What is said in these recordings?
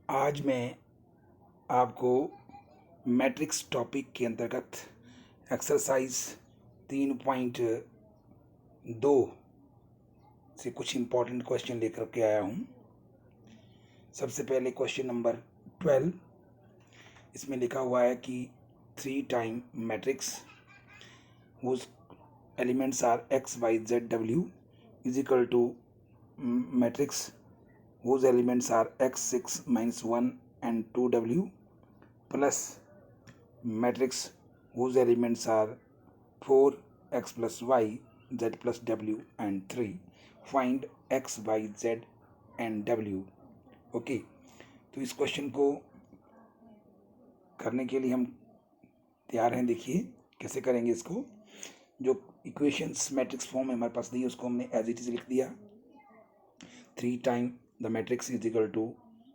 आज मैं आपको मैट्रिक्स टॉपिक के अंतर्गत एक्सरसाइज 3.2 से कुछ इम्पोर्टेंट क्वेश्चन लेकर के आया हूँ। सबसे पहले क्वेश्चन नंबर 12, इसमें लिखा हुआ है कि 3 time matrix whose elements are x, y, z, w is equal to matrix whose elements are x, 6, minus 1 and 2w plus matrix whose elements are 4, x plus y, z plus w and 3. Find x, y, z and w. Okay, तो इस question को करने के लिए हम तैयार हैं। देखिए कैसे करेंगे इसको। जो इक्वेशंस मैट्रिक्स फॉर्म में हमारे पास दी है उसको हमने एज इट इज लिख दिया। 3 time the matrix is equal to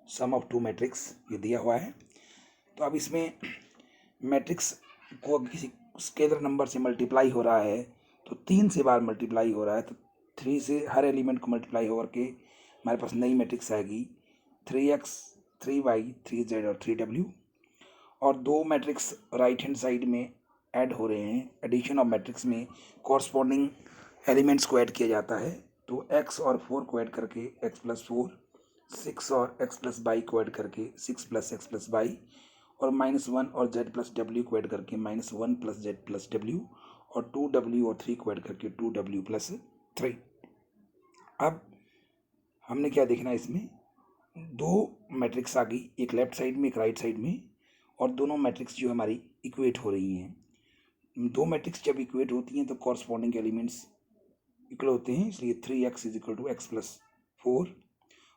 sum of 2 matrix, ये दिया हुआ है। तो अब इसमें मैट्रिक्स को किसी स्केलर नंबर से मल्टीप्लाई हो रहा है तो 3 से बार मल्टीप्लाई हो रहा है, तो 3 से हर एलिमेंट को मल्टीप्लाई होकर के हमारे पास नई मैट्रिक्स आएगी 3x, 3y, 3z और 3w। और दो मैट्रिक्स राइट हैंड साइड में ऐड हो रहे हैं। एडिशन ऑफ मैट्रिक्स में कॉरस्पॉन्डिंग एलिमेंट्स को ऐड किया जाता है। तो x और 4 को ऐड करके x प्लस 4, 6 और x प्लस y को ऐड करके 6 प्लस x प्लस y, और -1 और z प्लस w को ऐड करके -1 प्लस z प्लस w, और 2w और 3 को ऐड करके 2w प्लस 3। अब हमने क्या देखना है, इसमें दो मैट्रिक्स आ गई, एक लेफ्ट साइड में एक राइट साइड में, और दोनों मैट्रिक्स जो हमारी इक्वेट हो रही हैं। दो मैट्रिक्स जब इक्वेट होती हैं तो कॉरस्पॉन्डिंग एलिमेंट्स इक्वल होते हैं, इसलिए 3x is equal to x plus 4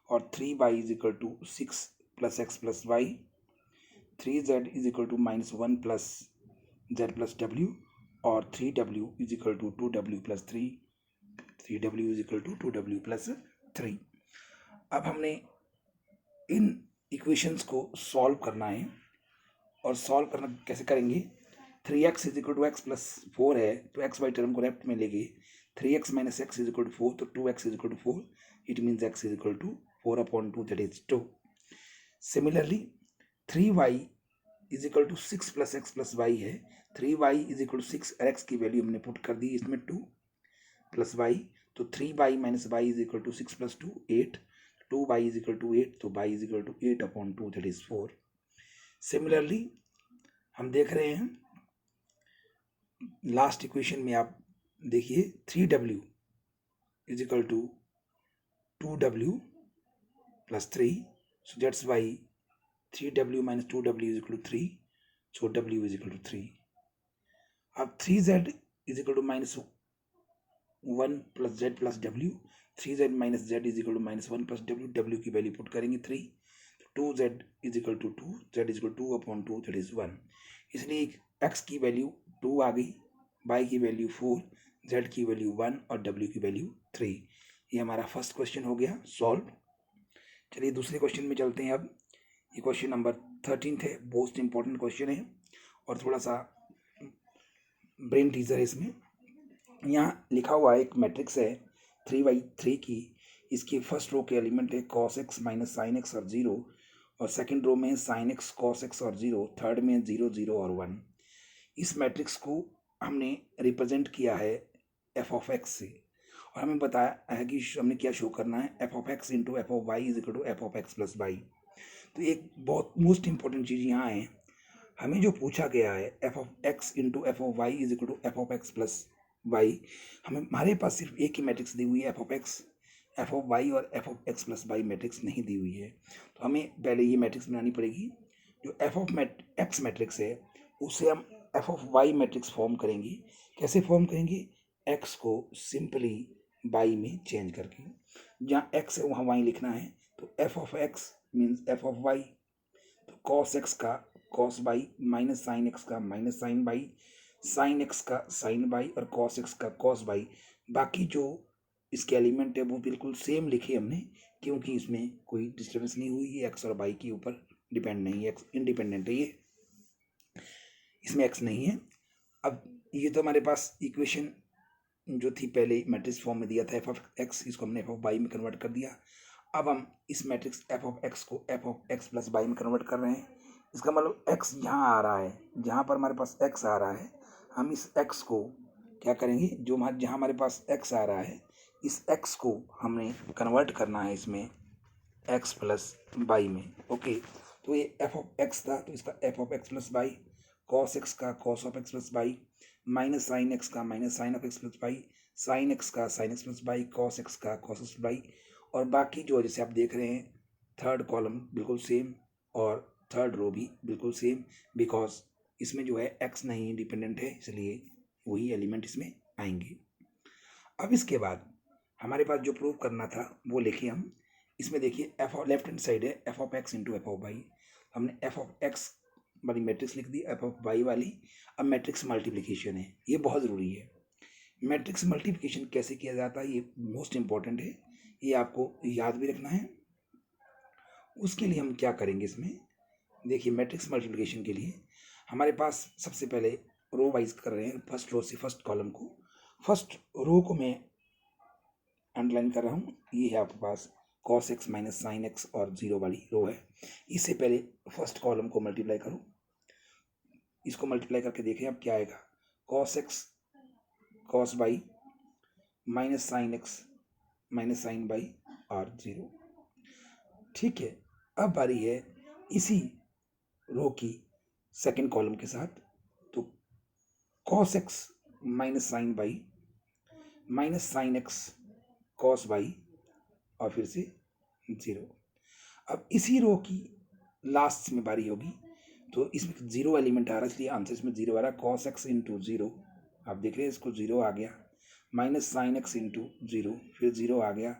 और 3y is equal to 6 plus x plus y, 3z is equal to -1 plus z plus w, और 3w is equal to 2w plus 3, 3w is equal to 2w plus 3। अब हमने इन equations को solve करना है, और solve करना कैसे करेंगे। 3x is equal to x plus 4 है तो एक्स वाई टर्म को लेफ्ट में लेंगे। 3x minus x is equal to 4, तो 2x is equal to 4, it means x is equal to 4/2, that is 2। Similarly 3y is equal to 6 plus x plus y है। 3y is equal to 6, x की वैल्यू हमने put कर दी इसमें 2 plus Y, तो 3y minus y is equal to 6 plus 2 8, 2y is equal to 8, तो y is equal to 8/2, that is 4। Similarly हम देख रहे हैं लास्ट इक्वेशन में, आप देखिए 3w is equal to 2w plus 3, so that's why 3w minus 2w is equal to 3, so w is equal to 3। अब 3z is equal to -1 plus z plus w, 3z minus z is equal to -1 plus w, w की value put करेंगे 3, 2z is equal to 2, z is equal to 2/2, that is 1। इसलिए x की value 2 आ गई, y की value 4, z की value 1 और w की value 3। ये हमारा फर्स्ट क्वेश्चन हो गया सॉल्व। चलिए दूसरे क्वेश्चन में चलते हैं। अब ये क्वेश्चन नंबर 13 है, मोस्ट इंपॉर्टेंट क्वेश्चन है और थोड़ा सा ब्रेन टीजर है इसमें। यहाँ लिखा हुआ है एक मैट्रिक्स है 3/3 की, इसकी फर्स्ट रो के एलिमेंट है cos x minus sine X और 0, और सेकंड रो में साइन एक्स कॉस एक्स और 0, थर्ड में 0 0 और 1। इस मैट्रिक्स को हमने रिप्रेजेंट किया है एफ ऑफ एक्स से, और हमें बताया है कि हमने क्या शो करना है, F of x into F of Y is equal to F of x plus Y. तो एक बहुत मोस्ट इंपॉर्टेंट चीज़ यहाँ है, हमें जो पूछा गया है F of x into F of Y is equal to F of x plus Y, हमारे पास सिर्फ एक ही मैट्रिक्स दी हुई है F of X, F of Y और F of x plus Y matrix नहीं दी हुई है। तो हमें पहले ये मैट्रिक्स बनानी पड़ेगी। जो एफ ऑफ एक्स मैट्रिक्स है उसे हम F of Y matrix form करेंगे। कैसे फॉर्म करेंगे, एक्स को सिंपली वाई में चेंज करके, जहाँ एक्स है वहाँ वाई लिखना है, तो F of X means F of Y, तो कॉस एक्स का cos Y, minus sine X का minus sine Y, sine X का साइन वाई और कॉस एक्स का कॉस वाई। बाकी जो इसके एलिमेंट है वो बिल्कुल सेम लिखे हमने, क्योंकि इसमें कोई डिस्टर्बेंस नहीं हुई है, एक्स और वाई के ऊपर डिपेंड नहीं है, एक्स इंडिपेंडेंट है, ये इसमें एक्स नहीं है। अब ये तो हमारे पास इक्वेशन जो थी पहले मैट्रिक्स फॉर्म में दिया था एफ ऑफ एक्स, इसको हमने एफ ऑफ वाई में कन्वर्ट कर दिया। अब हम इस मैट्रिक्स एफ ऑफ एक्स को F of x plus Y में कन्वर्ट कर रहे हैं। इसका मतलब एक्स यहाँ आ रहा है, जहाँ पर हमारे पास एक्स आ रहा है हम इस एक्स को क्या करेंगे, जो जहाँ हमारे पास एक्स आ रहा है इस एक्स को हमने कन्वर्ट करना है इसमें एक्स प्लस वाई में। ओके, तो ये एफ ऑफ एक्स था तो इसका F of x plus Y, cos X का cos of x plus Y, minus sine X का minus sine of x plus Y, sine X का sine x plus Y, cos X का cos X Y. और बाकी जो जैसे आप देख रहे हैं थर्ड कॉलम बिल्कुल सेम और थर्ड रो भी बिल्कुल सेम, बिकॉज इसमें जो है एक्स नहीं डिपेंडेंट है, इसलिए वही एलिमेंट इसमें आएंगे। अब इसके बाद हमारे पास जो प्रूव करना था वो लिखिए हम। इसमें देखिए F of left hand side है F of x into F of Y, हमने एफ ऑफ एक्स वाली मैट्रिक्स लिख दी, एफ ऑफ वाई वाली। अब मैट्रिक्स मल्टीप्लिकेशन है, ये बहुत ज़रूरी है। मैट्रिक्स मल्टीप्लिकेशन कैसे किया जाता है ये मोस्ट इंपॉर्टेंट है, ये आपको याद भी रखना है। उसके लिए हम क्या करेंगे इसमें, देखिए मैट्रिक्स मल्टीप्लिकेशन के लिए हमारे पास सबसे पहले रो वाइज कर रहे हैं, फर्स्ट रो से फर्स्ट कॉलम को। फर्स्ट रो को मैं अंडरलाइन कर रहा हूँ, ये है आपके पास cos X minus sine X और जीरो वाली रो है। इससे पहले फर्स्ट कॉलम को मल्टीप्लाई करो, इसको मल्टीप्लाई करके देखें अब क्या आएगा, cos X cos Y minus sine X minus sine Y और जीरो। ठीक है, अब बारी है इसी रो की सेकंड कॉलम के साथ, तो cos X minus sine Y minus sine X cos Y और फिर से जीरो। अब इसी रो की लास्ट में बारी होगी, तो इसमें जीरो एलिमेंट आ रहा है इसलिए आंसर इसमें जीरो आ रहा है। कॉस एक्स इंटू जीरो, आप देख रहे हैं इसको जीरो आ गया, minus sine X into zero, फिर जीरो आ गया,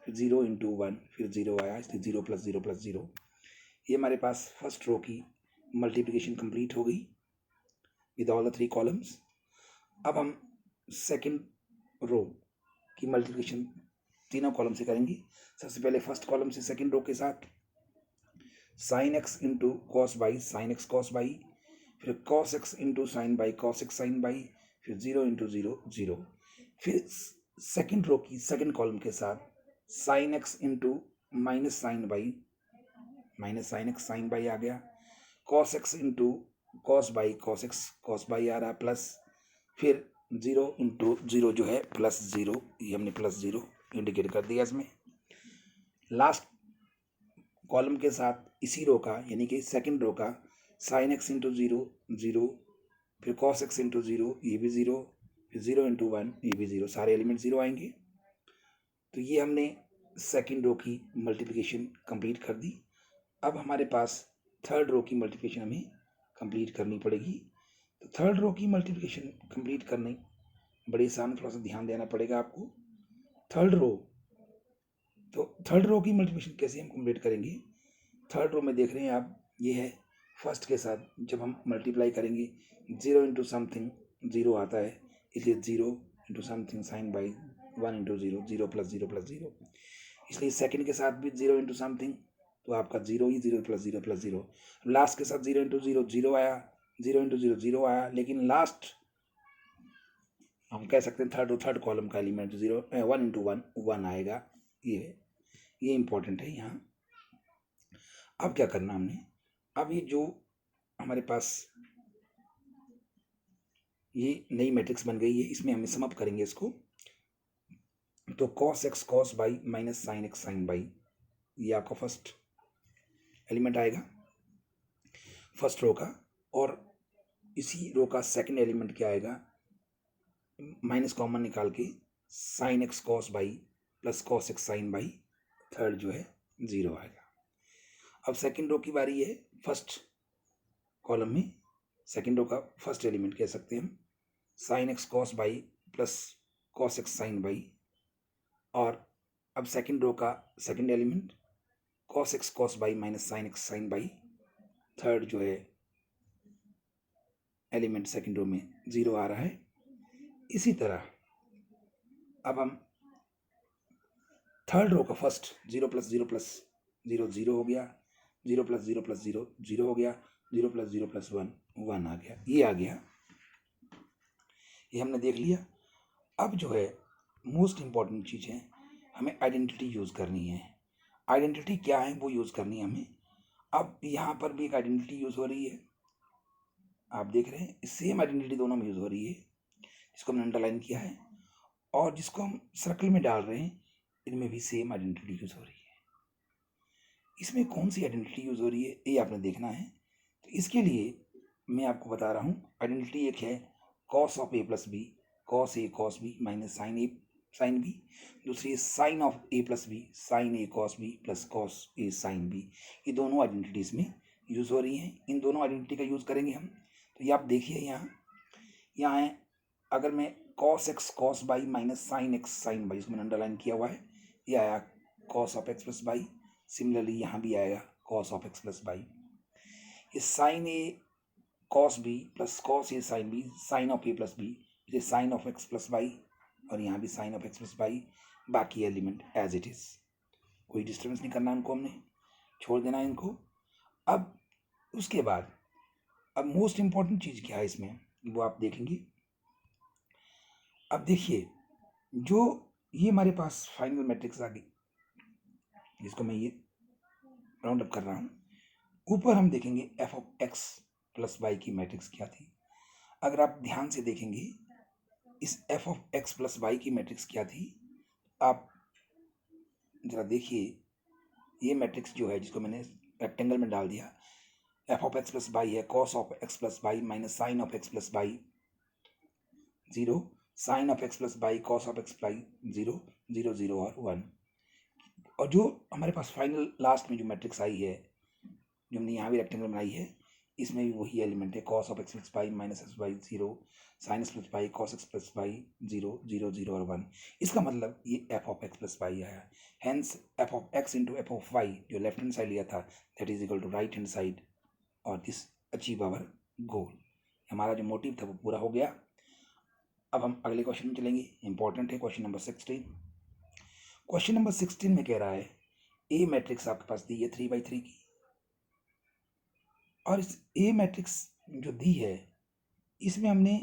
फिर जीरो इंटू वन, फिर जीरो आया, इसलिए zero plus zero plus zero. ये हमारे पास फर्स्ट रो की मल्टीप्लिकेशन कंप्लीट हो गई with all the three columns. अब हम सेकंड रो की मल्टीप्लिकेशन तीनों कॉलम से करेंगे। सबसे पहले फर्स्ट कॉलम से सेकंड रो के साथ sine X into cos Y sine X cos Y, फिर cos X into sine Y cos X sine Y, फिर जीरो इंटू जीरो जीरो। फिर सेकंड रो की सेकंड कॉलम के साथ sine X into minus sine Y minus sine X sine Y आ गया, cos X into cos Y cos X cos Y आ रहा, plus फिर जीरो इंटू जीरो जो है प्लस जीरो, ये हमने प्लस जीरो इंडिकेट कर दिया इसमें। लास्ट कॉलम के साथ इसी रो का यानी कि सेकंड रो का sine X into zero zero, फिर कॉस एक्स इंटू जीरो ये भी जीरो, फिर जीरो इंटू वन ये भी जीरो, सारे एलिमेंट जीरो आएंगे। तो ये हमने सेकंड रो की मल्टीप्लिकेशन कंप्लीट कर दी। अब हमारे पास थर्ड रो की मल्टीप्लिकेशन हमें कंप्लीट करनी पड़ेगी। तो थर्ड रो की मल्टीप्लिकेशन कंप्लीट करने बड़ी आसान, थोड़ा सा ध्यान देना पड़ेगा आपको। थर्ड रो, तो थर्ड रो की मल्टीप्लिकेशन कैसे हम कंप्लीट करेंगे, थर्ड रो में देख रहे हैं आप, ये है फर्स्ट के साथ जब हम मल्टीप्लाई करेंगे जीरो इंटू समथिंग जीरो आता है, इसलिए zero into something sine Y one into zero, zero plus zero, इसलिए सेकंड के साथ भी जीरो इंटू समथिंग, तो आपका जीरो ही जीरो प्लस जीरो। लास्ट के साथ जीरो इंटू जीरो जीरो आया, जीरो इंटू जीरो जीरो आया, लेकिन लास्ट हम कह सकते हैं थर्ड कॉलम का element zero one into one one आएगा। ये इंपॉर्टेंट है यहाँ। अब क्या करना हमने, अब ये जो हमारे पास ये नई मैट्रिक्स बन गई है, इसमें हमें सम अप करेंगे इसको। तो cos X cos Y minus sine X sine Y, ये आपका फर्स्ट एलिमेंट आएगा फर्स्ट रो का। और इसी रो का सेकंड एलिमेंट क्या आएगा, माइनस कॉमन निकाल के sine X cos Y plus cos X sine Y, third जो है जीरो आएगा। अब सेकंड रो की बारी है, फर्स्ट कॉलम में सेकंड रो का फर्स्ट एलिमेंट कह सकते हैं हम, sine X cos Y plus cos X sine Y. और अब सेकंड रो का second element cos X cos Y minus sine X sine Y, third जो है एलिमेंट सेकंड रो में जीरो आ रहा है। इसी तरह अब हम थर्ड रो का first zero plus zero zero हो गया, जीरो प्लस जीरो जीरो हो गया, जीरो प्लस वन वन आ गया, ये आ गया, ये हमने देख लिया। अब जो है मोस्ट इम्पॉर्टेंट चीज़ है, हमें आइडेंटिटी यूज़ करनी है। आइडेंटिटी क्या है वो यूज़ करनी है हमें। अब यहाँ पर भी एक आइडेंटिटी यूज़ हो रही है, आप देख रहे हैं सेम आइडेंटिटी दोनों में यूज़ हो रही है, जिसको हमने अंडरलाइन किया है और जिसको हम सर्कल में डाल रहे हैं, इनमें भी सेम आइडेंटिटी यूज़ हो रही है। इसमें कौन सी आइडेंटिटी यूज़ हो रही है ये आपने देखना है। तो इसके लिए मैं आपको बता रहा हूँ, आइडेंटिटी एक है cos of A plus B, cos A cos B minus sine A sine B. दूसरी है sine of A plus B, sine A cos B plus cos A sine B. ये दोनों आइडेंटिटीज़ में यूज़ हो रही हैं। इन दोनों आइडेंटिटी का यूज़ करेंगे हम। तो ये आप देखिए यहाँ है, अगर मैं cos X cos Y minus sine X sine Y, इसको मैंने अंडरलाइन किया हुआ है, ये आया cos of x plus Y. Similarly यहाँ भी आएगा cos of x plus Y. ये sine A cos B plus cos A sine B, sine of A plus B, ये sine of x plus Y, और यहाँ भी sine of x plus Y. बाकी element as it is, कोई disturbance नहीं करना इनको, हमने छोड़ देना है इनको। अब उसके बाद अब मोस्ट इम्पॉर्टेंट चीज़ क्या है इसमें, वो आप देखेंगे। अब देखिए, जो ये हमारे पास फाइनल मैट्रिक्स आ गई, जिसको मैं ये राउंड अप कर रहा हूँ, ऊपर हम देखेंगे F of x plus Y की मैट्रिक्स क्या थी। अगर आप ध्यान से देखेंगे इस F of x plus Y की मैट्रिक्स क्या थी, आप जरा देखिए। ये मैट्रिक्स जो है, जिसको मैंने रेक्टेंगल में डाल दिया, f of x plus y है cos of x plus Y minus sine of x plus y 0, sine of x plus Y cos of x y 0 0 0 और 1। और जो हमारे पास फाइनल लास्ट में जो मैट्रिक्स आई है, जो हमने यहाँ भी रेक्टेंगल बनाई है, इसमें भी वही एलिमेंट है cos of x plus Y minus x y 0, sine x plus Y cos x plus y 0 0 0 और 1। इसका मतलब ये F of x plus y आया। Hence f of x into F of y, जो लेफ्ट हैंड साइड लिया था, that is equal to right hand side, और this achieve our goal. हमारा जो मोटिव था वो पूरा हो गया। अब हम अगले क्वेश्चन में चलेंगे, इंपॉर्टेंट है क्वेश्चन नंबर 16। क्वेश्चन नंबर 16 में कह रहा है ए मैट्रिक्स आपके पास दी है 3/3 की, और इस ए मैट्रिक्स जो दी है इसमें हमने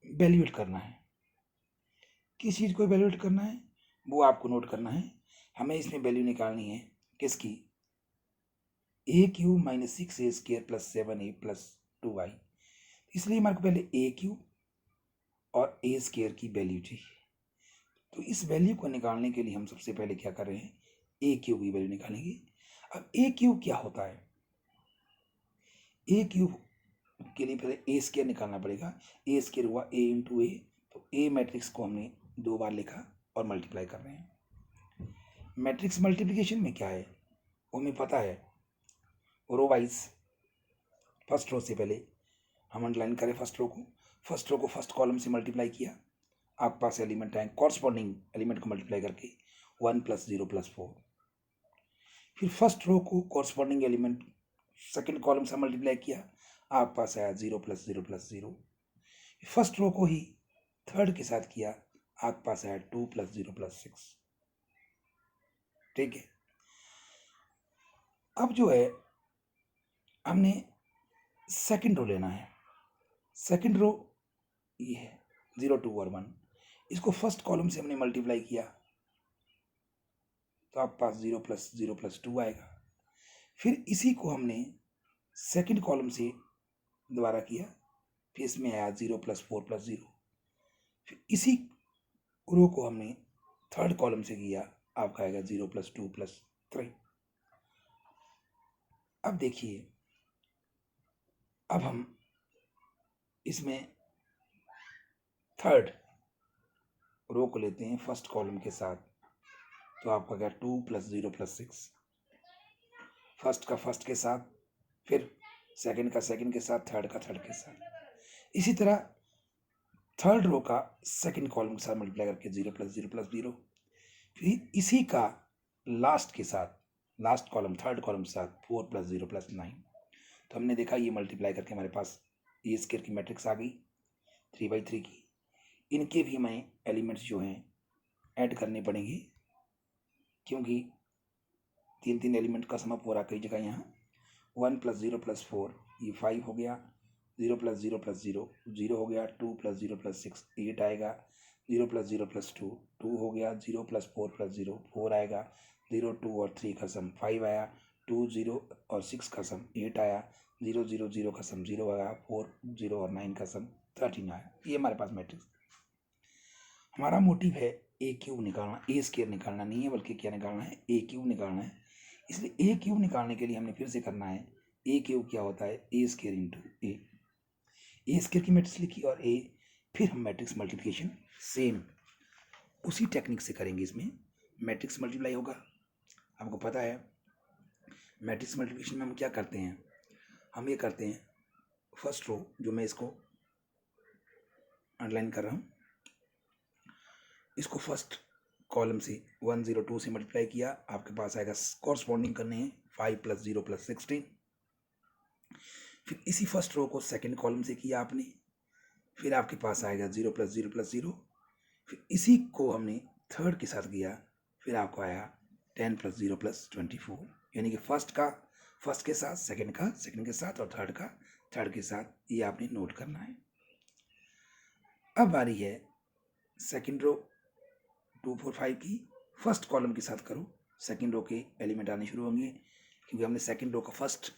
वैल्यूएट करना है। किस चीज़ को वैल्यूएट करना है वो आपको नोट करना है। हमें इसमें वैल्यू निकालनी है किसकी, a cube minus 6a square plus 7a plus 2y। इसलिए हमारे को पहले ए क्यू और ए स्क्र की वैल्यू चाहिए। तो इस वैल्यू को निकालने के लिए हम सबसे पहले क्या कर रहे हैं, ए क्यू की वैल्यू निकालेंगे। अब ए क्यू क्या होता है, ए क्यूब के लिए पहले ए स्क्र निकालना पड़ेगा। ए स्क्र हुआ ए इंटू ए, तो ए मैट्रिक्स को हमने 2 बार लिखा और मल्टीप्लाई कर रहे हैं। मैट्रिक्स मल्टीप्लिकेशन में क्या है वो हमें पता है, रो वाइज। फर्स्ट रो से पहले हम अंडरलाइन करें फर्स्ट रो को, फर्स्ट रो को फर्स्ट कॉलम से मल्टीप्लाई किया, आपके पास एलिमेंट आए, कॉरस्पॉन्डिंग एलिमेंट को मल्टीप्लाई करके 1 + 0 + 4। फिर फर्स्ट रो को कॉरस्पॉन्डिंग एलिमेंट सेकेंड कॉलम से मल्टीप्लाई किया, आपके पास आया 0 + 0 + 0। फर्स्ट रो को ही थर्ड के साथ किया, आपके पास आया 2 + 0 + 6। ठीक है। अब जो है हमने सेकंड रो लेना है। सेकंड रो ये है 0 2 और 1, इसको फर्स्ट कॉलम से हमने मल्टीप्लाई किया तो आपके पास 0 + 0 + 2 आएगा। फिर इसी को हमने सेकंड कॉलम से दोबारा किया, फिर इसमें आया 0 + 4 + 0। फिर इसी रो को हमने थर्ड कॉलम से किया, आपका आएगा 0 + 2 + 3। अब देखिए, अब हम इसमें थर्ड रो को लेते हैं फर्स्ट कॉलम के साथ, तो आपका क्या 2 + 0 + 6। फर्स्ट का फर्स्ट के साथ, फिर सेकंड का सेकंड के साथ, थर्ड का थर्ड के साथ। इसी तरह थर्ड रो का सेकंड कॉलम के साथ मल्टीप्लाई करके 0 + 0 + 0। फिर इसी का लास्ट के साथ, लास्ट कॉलम थर्ड कॉलम के साथ 4 + 0 + 9। तो हमने देखा ये मल्टीप्लाई करके हमारे पास ए स्क्वायर की मैट्रिक्स आ गई 3/3 की। इनके भी हमें एलिमेंट्स जो हैं ऐड करने पड़ेंगे, क्योंकि 3 एलिमेंट का समअप हो रहा कई जगह। यहाँ 1 + 0 + 4 ये 5 हो गया, 0 + 0 + 0 0 हो गया, 2 + 0 + 6 8 आएगा, 0 + 0 + 2 2 हो गया, 0 + 4 + 0 4 आएगा, 0 2 और 3 का सम 5 आया, 2 0 और 6 का सम 8 आया, 0 0 0 का सम 0 आया, 4 0 और 9 का सम 13 आया। ये हमारे पास मैट्रिक्स। हमारा मोटिव है ए क्यूब निकालना, ए स्क्वायर निकालना नहीं है, बल्कि क्या निकालना है, ए क्यूब निकालना है। इसलिए ए क्यूब निकालने के लिए हमने फिर से करना है, ए क्यूब क्या होता है, ए स्क्वायर इंटू ए स्क्वायर की मैट्रिक्स लिखी और ए, फिर हम मैट्रिक्स मल्टीप्लिकेशन सेम उसी टेक्निक से करेंगे। इसमें मैट्रिक्स मल्टीप्लाई होगा। आपको पता है मैट्रिक्स मल्टीप्लिकेशन में हम क्या करते हैं, हम ये करते हैं फर्स्ट रो, जो मैं इसको अंडरलाइन कर रहा हूँ, इसको फर्स्ट कॉलम से 102 से मल्टीप्लाई किया, आपके पास आएगा, कॉरस्पॉन्डिंग करने हैं 5 + 0 + 16। फिर इसी फर्स्ट रो को सेकंड कॉलम से किया आपने, फिर आपके पास आएगा 0 + 0 + 0। फिर इसी को हमने थर्ड के साथ किया, फिर आपको आया 10 + 0 + 24। यानी कि फर्स्ट के साथ, सेकंड के साथ और थर्ड के साथ। ये आपने नोट करना है। अब बारी है सेकंड रो 2 4 5 की, फर्स्ट कॉलम के साथ करो, सेकंड रो के एलिमेंट आने शुरू होंगे, क्योंकि हमने सेकंड रो का फर्स्ट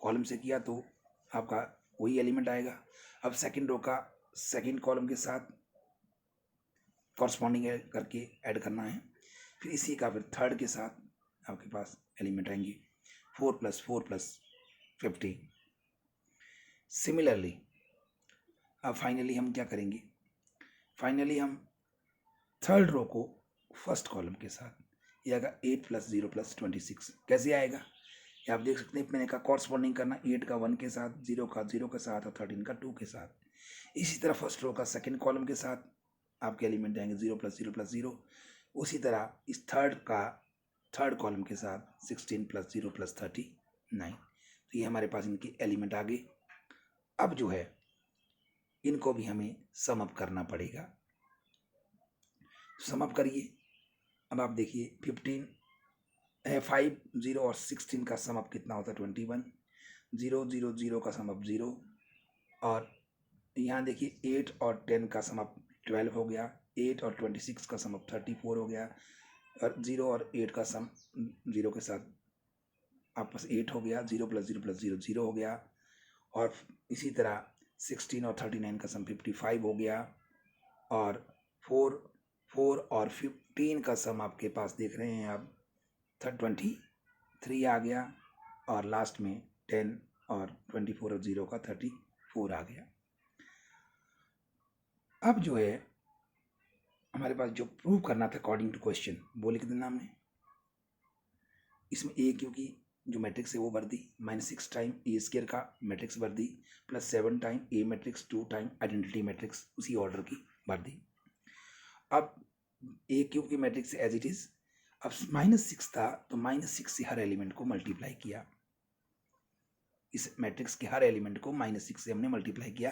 कॉलम से किया तो आपका वही एलिमेंट आएगा। अब सेकंड रो का सेकंड कॉलम के साथ कॉरस्पॉन्डिंग करके ऐड करना है, फिर इसी का फिर थर्ड के साथ आपके पास एलिमेंट आएंगे 4 + 4 + 50। सिमिलरली अब फाइनली हम क्या करेंगे, फाइनली हम थर्ड रो को फर्स्ट कॉलम के साथ, ये आएगा 8 + 0 + 26। कैसे आएगा ये आप देख सकते हैं, मैंने कहा कॉरस्पॉन्डिंग करना 8 का 1 के साथ, 0 का 0 के साथ और 13 का 2 के साथ। इसी तरह फर्स्ट रो का सेकंड कॉलम के साथ आपके एलिमेंट आएंगे 0 + 0 + 0। उसी तरह इस थर्ड कॉलम के साथ 16 + 0 + 39। तो ये हमारे पास इनके एलिमेंट आ गए। अब जो है इनको भी हमें सम अप करना पड़ेगा। सम अप करिए। अब आप देखिए 15 है, 5 0 और 16 का सम अप कितना होता है 21, 0 0 0 का सम अप 0, और यहाँ देखिए 8 और 10 का सम अप 12 हो गया, 8 और 26 का सम अप 34 हो गया, और 0 और 8 का सम 0 के साथ आपस 8 हो गया, 0 + 0 + 0 0 हो गया, और इसी तरह 16 और 39 का सम 55 हो गया, और 4 और 15 का सम आपके पास देख रहे हैं आप 23 आ गया, और लास्ट में 10 और 24 और 0 का 34 आ गया। अब जो है हमारे पास जो प्रूव करना था अकॉर्डिंग टू क्वेश्चन वो लिख देना हमने। इसमें ए क्योंकि जो मैट्रिक्स है वो भर दी, -6 टाइम ए स्क्वायर का मैट्रिक्स भर दी, +7 टाइम ए मैट्रिक्स, 2 टाइम आइडेंटिटी मैट्रिक्स उसी ऑर्डर की भर दी। अब ए क्यूब की मैट्रिक्स एज इट इज, अब -6 था तो -6 से हर एलिमेंट को मल्टीप्लाई किया, इस मैट्रिक्स के हर एलिमेंट को -6 से हमने मल्टीप्लाई किया।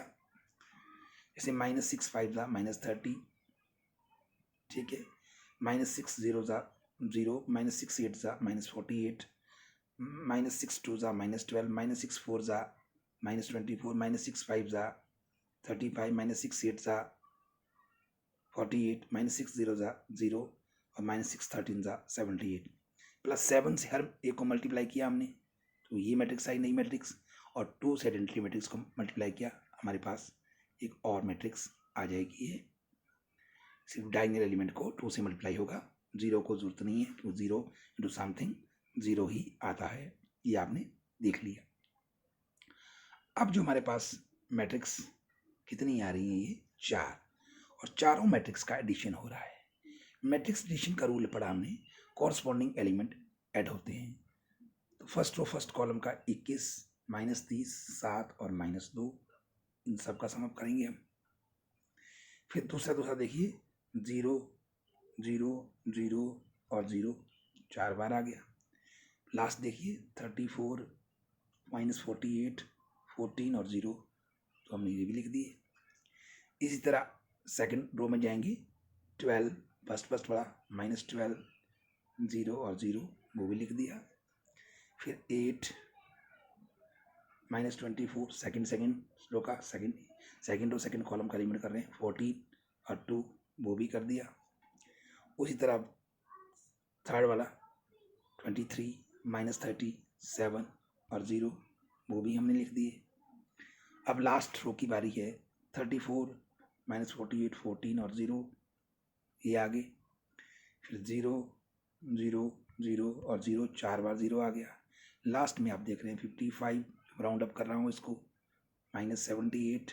जैसे -6 5 ज़ा -30, ठीक है, -6 0 ज़ा 0, -6 8 ज़ा -48, -6 2 ज़ा -12, -6 4 ज़ा -24, -6 5 ज़ा 35, -6 8 ज़ा 48, -6 0 ज़ा 0 और -6 13 ज़ा 78, +7 से हर एक को मल्टीप्लाई किया हमने, तो ये मैट्रिक्स आई नई मैट्रिक्स, और 2 से आइडेंटिटी मैट्रिक्स को मल्टीप्लाई किया, हमारे पास एक और मैट्रिक्स आ जाएगी। ये सिर्फ डायगोनल एलिमेंट को 2 से मल्टीप्लाई होगा, 0 को जरूरत नहीं है, तो 0 इंटू समथिंग 0 ही आता है। ये आपने देख लिया। अब जो हमारे पास मैट्रिक्स कितनी आ रही है, ये 4, और चारों मैट्रिक्स का एडिशन हो रहा है। मैट्रिक्स एडिशन का रूल पढ़ा हमने, कॉरस्पॉन्डिंग एलिमेंट ऐड होते हैं। तो फर्स्ट रो फर्स्ट कॉलम का 21, -30, 7 और -2, इन सब का सम अप करेंगे हम। फिर दूसरा देखिए 0 0 0 और 0 4 बार आ गया। लास्ट देखिए 34 -48 14 और 0, तो हमने ये भी लिख दिए। इसी तरह सेकंड रो में जाएंगे 12 फर्स्ट वाला -12 0 और 0, वो भी लिख दिया। फिर 8 -24 सेकंड रो का सेकंड रो सेकंड कॉलम का एलिमेंट कर रहे हैं 14 और 2, वो भी कर दिया। उसी तरह थर्ड वाला 23 माइनस 37 और 0 वो भी हमने लिख दिए। अब लास्ट रो की बारी है। 34 माइनस 48 14 और 0 ये आगे, फिर 0 0 0 और 0 4 बार 0 आ गया। लास्ट में आप देख रहे हैं 55 राउंड अप कर रहा हूँ इसको, माइनस 78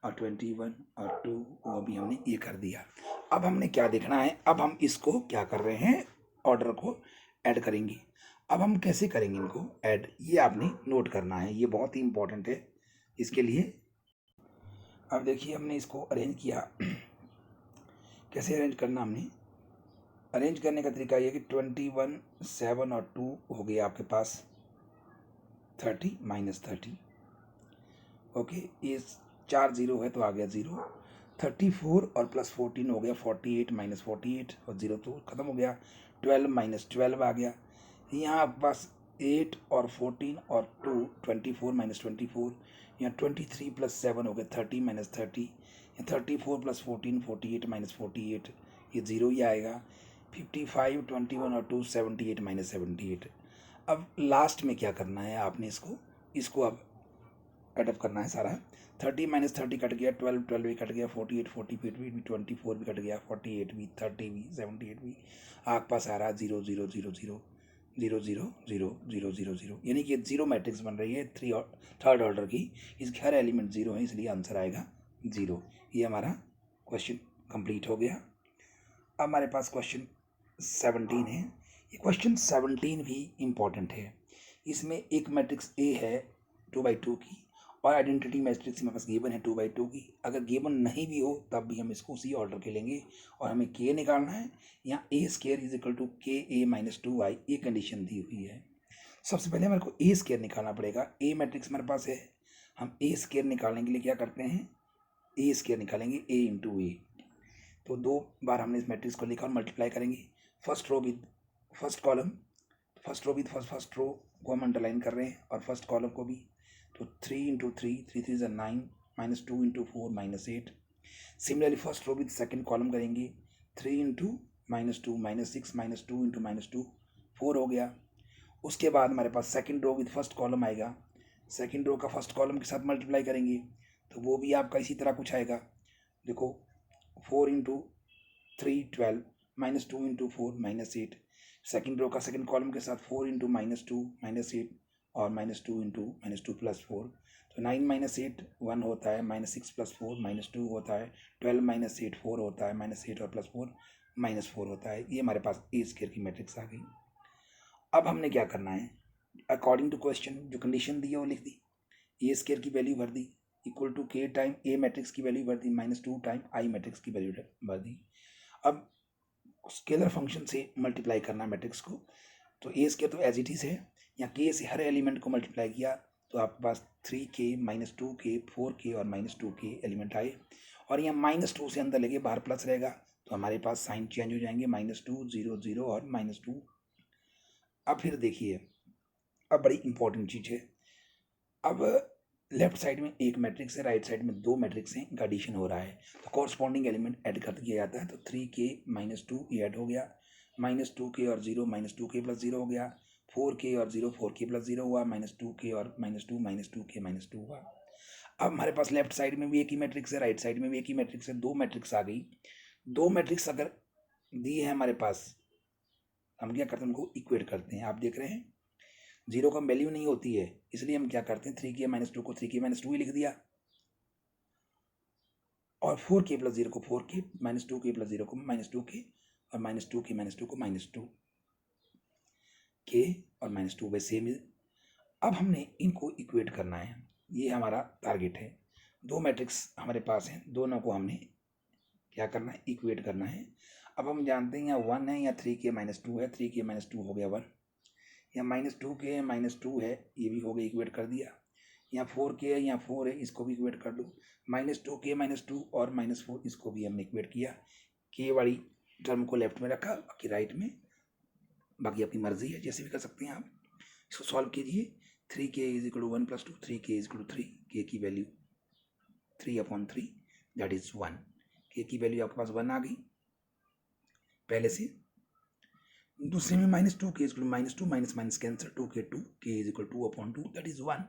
और 21 और 2 वो भी हमने ये कर दिया। अब हमने क्या देखना है, अब हम इसको क्या कर रहे हैं, ऑर्डर को ऐड करेंगे। अब हम कैसे करेंगे इनको ऐड, ये आपने नोट करना है, ये बहुत ही इंपॉर्टेंट है इसके लिए। अब देखिए हमने इसको अरेंज किया। कैसे अरेंज करना, हमने अरेंज करने का तरीका ये कि 21 7 और 2 हो गया आपके पास 30 माइनस 30। ओके, ये 4 0 है तो आ गया 0। 34 और प्लस 14 हो गया 48 माइनस 48 और 0 तो ख़त्म हो गया। 12 माइनस 12 आ गया। यहाँ आपके पास 8 और 14 और 2 24 माइनस 24। यहाँ 23 प्लस 7 हो गया 30 माइनस 30। यहाँ 34 प्लस 14 48 माइनस 48, ये 0 ही आएगा। 55 21 और 2 78 माइनस 78। अब लास्ट में क्या करना है, आपने इसको अब एडअप करना है सारा। 30 माइनस 30 कट गया, 12 12 भी कट गया, 48 48 भी, 24 भी कट गया, 48 भी, 30 भी, 78 भी। आपके पास आ रहा है 0 0 0 0 0 0 0 0 0 0, यानी कि 0 मैट्रिक्स बन रही है थर्ड ऑर्डर की। इसके हर एलिमेंट 0 है, इसलिए आंसर आएगा 0। ये हमारा क्वेश्चन कंप्लीट हो गया। अब हमारे पास क्वेश्चन 17 है। ये क्वेश्चन 17 भी इम्पॉर्टेंट है। इसमें एक मैट्रिक्स ए है 2/2 की, और आइडेंटिटी मैट्रिक्स में बस गिवन है 2/2 की। अगर गिवन नहीं भी हो तब भी हम इसको उसी ऑर्डर के लेंगे, और हमें के निकालना है। यहाँ ए स्केयर इज इक्वल टू के ए माइनस 2i, ये कंडीशन दी हुई है। सबसे पहले हमारे को ए स्केयर निकालना पड़ेगा। ए मैट्रिक्स हमारे पास है, हम ए स्केयर निकालने के लिए क्या करते हैं, ए स्केयर निकालेंगे ए इंटू ए। तो 2 बार हमने इस मैट्रिक्स को लिखा और मल्टीप्लाई करेंगे। First row with first column, first row with first row को हम अंडरलाइन कर रहे हैं, और फर्स्ट कॉलम को भी। तो 3 इंटू 3 3 3 ज़ा 9 minus 2 into 4 minus 8। Similarly first row with second column करेंगे। 3 into minus 2 minus 6 minus 2 into minus 2 4 हो गया। उसके बाद हमारे पास second row with first column आएगा। सेकेंड रो का फर्स्ट कॉलम के साथ मल्टीप्लाई करेंगे, तो वो भी आपका इसी तरह कुछ आएगा। देखो 4 into 3 12 minus 2 into 4 minus 8। Second row का सेकेंड कॉलम के साथ 4 इंटू माइनस 2 माइनस 8 और माइनस 2 इंटू माइनस 2 प्लस 4। तो 9 माइनस 8 1 होता है, माइनस 6 प्लस 4 माइनस 2 होता है, 12 माइनस 8 4 होता है, माइनस 8 और प्लस 4 माइनस 4 होता है। ये हमारे पास ए स्केयर की मैट्रिक्स आ गई। अब हमने क्या करना है, अकॉर्डिंग टू क्वेश्चन जो कंडीशन दी है वो लिख दी। ए स्केयर की वैल्यू भर दी इक्वल टू के टाइम ए मैट्रिक्स की वैल्यू भर दी माइनस 2 टाइम आई मैट्रिक्स की वैल्यू भर दी। अब स्केलर फंक्शन से मल्टीप्लाई करना मैट्रिक्स को। तो ए स्केयर तो एज इट इज है, या के से हर एलिमेंट को मल्टीप्लाई किया तो आपके पास 3k माइनस 2k 4k और माइनस 2k एलिमेंट आए, और यहाँ माइनस 2 से अंदर लेके बाहर प्लस रहेगा, तो हमारे पास साइन चेंज हो जाएंगे, माइनस 2 0 0 और माइनस 2। अब फिर देखिए, अब बड़ी इंपॉर्टेंट चीज़ है। अब लेफ्ट साइड में एक मैट्रिक्स है, राइट साइड में 2 मैट्रिक्स हैं, इनका एडिशन हो रहा है, तो कॉरस्पॉन्डिंग एलिमेंट ऐड कर दिया जाता है। तो 3k माइनस 2 ये ऐड हो गया, माइनस 2k और 0 माइनस 2k प्लस 0 हो गया, 4k और 0 4k प्लस 0 हुआ, माइनस 2k और माइनस 2 माइनस 2k माइनस 2 हुआ। अब हमारे पास लेफ्ट साइड में भी एक ही मैट्रिक्स है, राइट साइड में भी एक ही मैट्रिक्स है, 2 मैट्रिक्स आ गई। 2 मैट्रिक्स अगर दी है हमारे पास, हम क्या करते हैं, उनको इक्वेट करते हैं। आप देख रहे हैं 0 का वैल्यू नहीं होती है, इसलिए हम क्या करते हैं 3k माइनस 2 को 3k माइनस 2 ही लिख दिया, और 4k प्लस 0 को 4k माइनस 2k प्लस 0 को माइनस 2k और माइनस 2k माइनस 2 को माइनस 2k और माइनस 2 बाई सेम। अब हमने इनको इक्वेट करना है, ये हमारा टारगेट है। 2 मैट्रिक्स हमारे पास हैं, दोनों को हमने क्या करना है, इक्वेट करना है। अब हम जानते हैं यहाँ 1 है, या 3k माइनस 2 है, 3k माइनस 2 हो गया 1, यहाँ माइनस 2k माइनस 2 है, ये भी हो गया, इक्वेट कर दिया। यहाँ 4k है, यहाँ 4 है, इसको भी इक्वेट कर दो। माइनस 2k माइनस 2 और माइनस 4 इसको भी हमने इक्वेट किया। k वाली टर्म को लेफ्ट में रखा, बाकी राइट में, बाकी आपकी मर्जी है, जैसे भी कर सकते हैं आप। इसको सॉल्व कीजिए। 3k is equal to 1 plus 2, 3k is equal to 3, k की वैल्यू 3/3 दैट इज 1। k की वैल्यू आपके पास 1 आ गई पहले से। दूसरे में -2 k is -2 minus minus cancer 2k is equal 2/2 that is 1.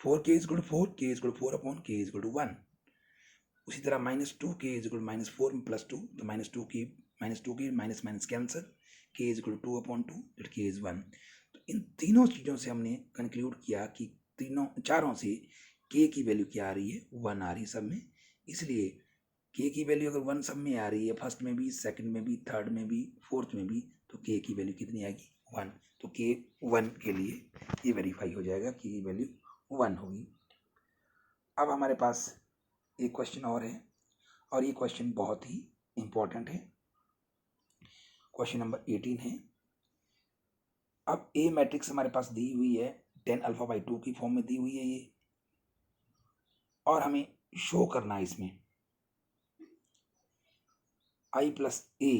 4k is equal 4 k is equal 4/k is equal 1. उसी तरह -2k इज इक्वल -4 + 2 तो -2k minus minus cancer k is equal 2/2 that k is 1. तो इन तीनों चीज़ों से हमने conclude किया कि चारों से k की वैल्यू क्या आ रही है, 1 आ रही है सब में. इसलिए k की वैल्यू अगर 1 सब में आ रही है, फर्स्ट में भी, सेकंड में भी, थर्ड में भी, फोर्थ में भी, तो k की वैल्यू कितनी आएगी, 1. तो k 1 के लिए ये वेरीफाई हो जाएगा कि ये वैल्यू 1 होगी. अब हमारे पास एक क्वेश्चन और है और ये क्वेश्चन बहुत ही इंपॉर्टेंट है. क्वेश्चन नंबर 18 है. अब ए मैट्रिक्स हमारे पास दी हुई है 10α/2 की फॉर्म में दी हुई है ये, और हमें शो करना है इसमें i + a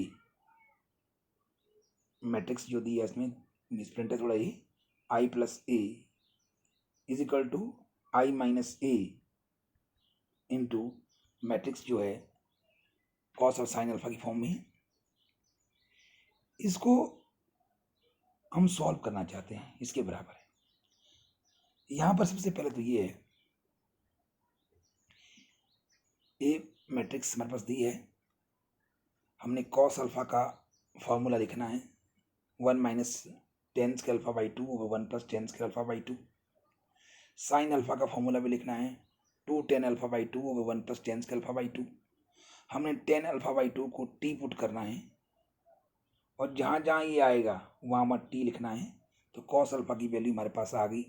मैट्रिक्स जो दी है इसमें मिसप्रिंट है थोड़ा, ये i + a is equal to i - a into matrix जो है कॉस और साइन अल्फा की फॉर्म में है. इसको हम सॉल्व करना चाहते हैं, इसके बराबर है. यहां पर सबसे पहले तो ये है, ए मैट्रिक्स हमारे पास दी है, हमने कॉस अल्फा का फॉर्मूला लिखना है 1 - tan²α/2 / 1 + tan²α/2. साइन अल्फा का फॉर्मूला भी लिखना है 2 tan²α/2 / 1 + tan²α/2. हमने tan²α/2 को टी पुट करना है और जहाँ जहाँ ये आएगा वहाँ वहाँ टी लिखना है. तो कॉस अल्फा की वैल्यू हमारे पास आ गई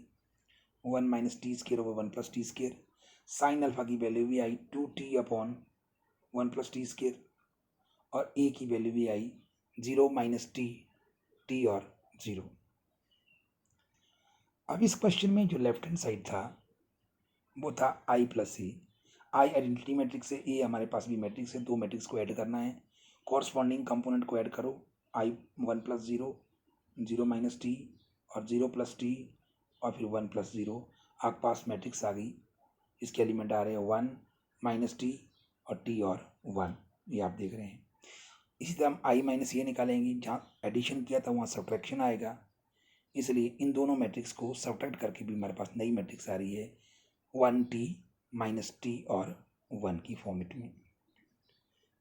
1 - t² / 1 + t². साइन अल्फा की वैल्यू भी आई 2t/1 + t², और ए की वैल्यू भी आई 0 - t और 0. अब इस क्वेश्चन में जो लेफ्ट हैंड साइड था वो था i + a. I identity matrix है, ए हमारे पास भी मैट्रिक्स है. दो मैट्रिक्स को ऐड करना है, कॉरस्पॉन्डिंग कंपोनेंट को ऐड करो. i 1 + 0, 0 - t और 0 + t और फिर 1 + 0. आपके पास मैट्रिक्स आ गई. इसके एलिमेंट आ रहे हैं 1 - t और t और 1, ये आप देख रहे हैं. इसी तरह हम i - a निकालेंगे. जहाँ एडिशन किया था वहाँ सब्ट्रैक्शन आएगा, इसलिए इन दोनों मैट्रिक्स को सब्ट्रैक्ट करके भी हमारे पास नई मैट्रिक्स आ रही है 1t - t और 1 की फॉर्मेट में.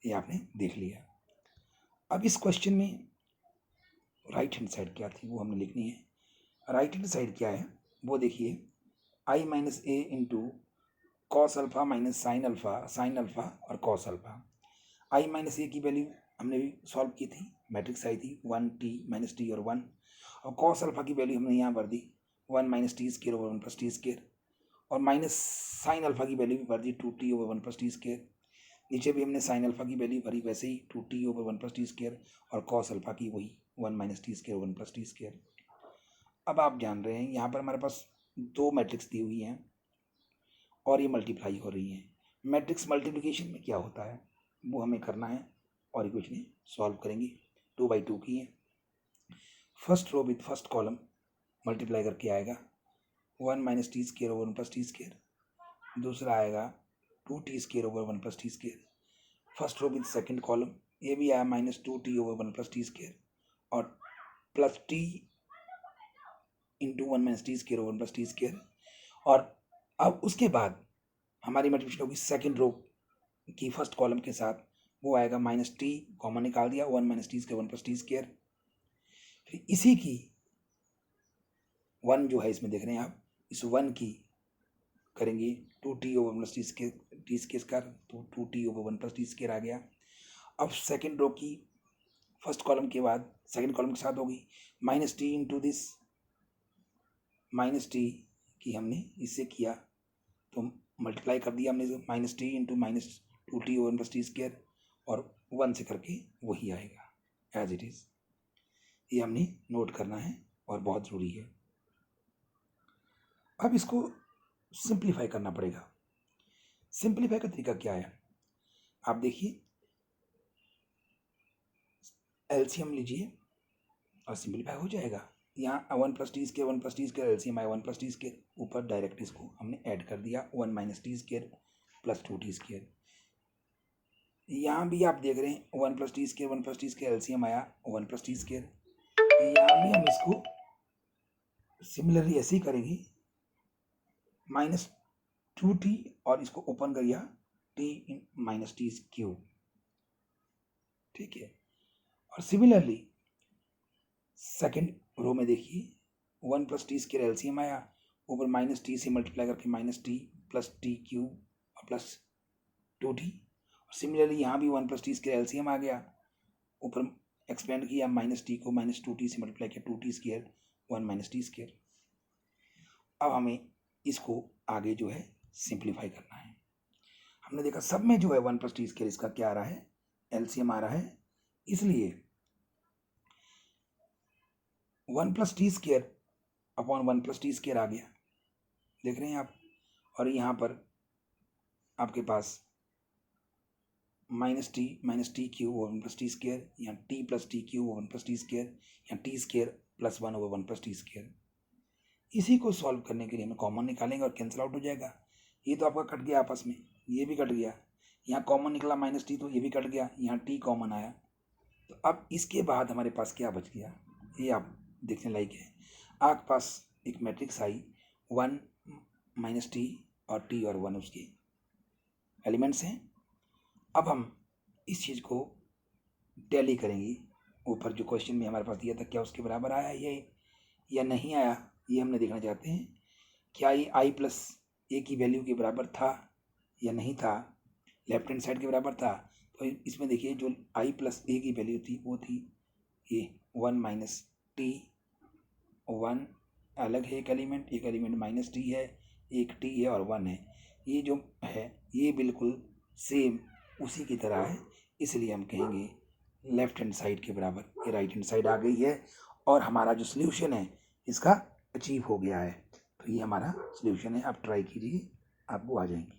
ये आपने देख लिया. अब इस क्वेश्चन में राइट हैंड साइड क्या थी वो हमने लिखनी है. राइट हैंड साइड क्या है वो देखिए, i - a into cos alpha minus sine alpha और कॉस अल्फा. i - a की वैल्यू हमने भी सॉल्व की थी, मैट्रिक्स आई थी 1t - t और 1, और कॉस अल्फा की वैल्यू हमने यहाँ भर दी 1 - t² / 1 + t², और माइनस साइन अल्फा की वैल्यू भी भर दी 2t / 1 + t². नीचे भी हमने साइन अल्फा की वैल्यू भरी वैसे ही 2t / 1 + t², और कॉस अल्फा की वही 1 - t² / 1 + t². अब आप जान रहे हैं यहाँ पर हमारे पास दो मैट्रिक्स दी हुई हैं और ये मल्टीप्लाई हो रही हैं. मैट्रिक्स मल्टीप्लिकेशन में क्या होता है वो हमें करना है, और कुछ नहीं, सॉल्व करेंगे. 2/2 की है. First row with first column multiply करके आएगा 1 - t² / 1 + t². दूसरा आएगा 2t² / 1 + t². First row with second column, ये भी आया -2t / 1 + t² और plus t into 1 - t² / 1 + t². और अब उसके बाद हमारी मल्टीप्लिकेशन होगी सेकंड रो की फर्स्ट कॉलम के साथ, वो आएगा -t कॉमन निकाल दिया 1 - t² / 1 + t². फिर इसी की 1 जो है इसमें देख रहे हैं आप, इस 1 की करेंगे 2t / 1 + t², तो 2t / 1 + t² आ गया. अब सेकंड रो की फर्स्ट कॉलम के बाद सेकंड कॉलम के साथ होगी -t इंटू दिस -t की हमने इससे किया तो मल्टीप्लाई कर दिया हमने -t इंटू -2t / 1 + t² और 1 से करके वही आएगा एज इट इज़. ये हमने नोट करना है और बहुत ज़रूरी है. अब इसको सिंप्लीफाई करना पड़ेगा. सिंप्लीफाई का तरीका क्या है आप देखिए, एलसीएम लीजिए और सिंप्लीफाई हो जाएगा. यहाँ 1 + t² 1 + t² एलसीएम आया 1 + t², ऊपर डायरेक्ट इसको हमने ऐड कर दिया 1 - t² + 2t². यहाँ भी आप देख रहे हैं 1 + t² एलसीएम आया 1 + t²। यहाँ भी हम इसको सिमिलरली ऐसे ही करेंगे, -2t और इसको ओपन करिए t-t³। ठीक है। और सिमिलरली सेकेंड रो में देखिए 1 + t² एलसीएम आया, ऊपर -t से मल्टीप्लाई करके -t + t³ और +2t। सिमिलरली यहाँ भी 1 + t² एलसीएम आ गया, ऊपर एक्सपेंड किया -t को -2t से मल्टीप्लाई किया 2t², 1 - t²। अब हमें इसको आगे जो है सिंप्लीफाई करना है। हमने देखा सब में जो है 1 + t² इसका क्या आ रहा है, एलसीएम आ रहा है, इसलिए 1 + t² अपॉन 1 + t² आ गया, देख रहे हैं आप। और यहाँ पर आपके पास -t - t³ 1 + t², यहाँ t + t³ 1 + t², यहाँ t² + 1/1 + t²। इसी को सॉल्व करने के लिए हमें कॉमन निकालेंगे और कैंसिल आउट हो जाएगा। ये तो आपका कट गया आपस में, ये भी कट गया, यहाँ कॉमन निकला -t तो ये भी कट गया, यहाँ t कॉमन आया। तो अब इसके बाद हमारे पास क्या बच गया, ये आप देखने लायक है। आपके पास एक मैट्रिक्स आई 1 - t और t और 1 उसके एलिमेंट्स हैं। अब हम इस चीज़ को टैली करेंगे, ऊपर जो क्वेश्चन में हमारे पास दिया था क्या उसके बराबर आया ये या नहीं आया, ये हमने देखना चाहते हैं। क्या ये i + a की वैल्यू के बराबर था या नहीं था, लेफ्ट हैंड साइड के बराबर था। तो इसमें देखिए जो i + a की वैल्यू थी वो थी ये 1 - t, 1 अलग है, एक एलिमेंट -t है, एक t है और 1 है। ये जो है ये बिल्कुल सेम उसी की तरह है, इसलिए हम कहेंगे लेफ्ट हैंड साइड के बराबर ये राइट हैंड साइड आ गई है और हमारा जो सल्यूशन है इसका अचीव हो गया है। तो ये हमारा सल्यूशन है, आप ट्राई कीजिए, आपको आ जाएंगे।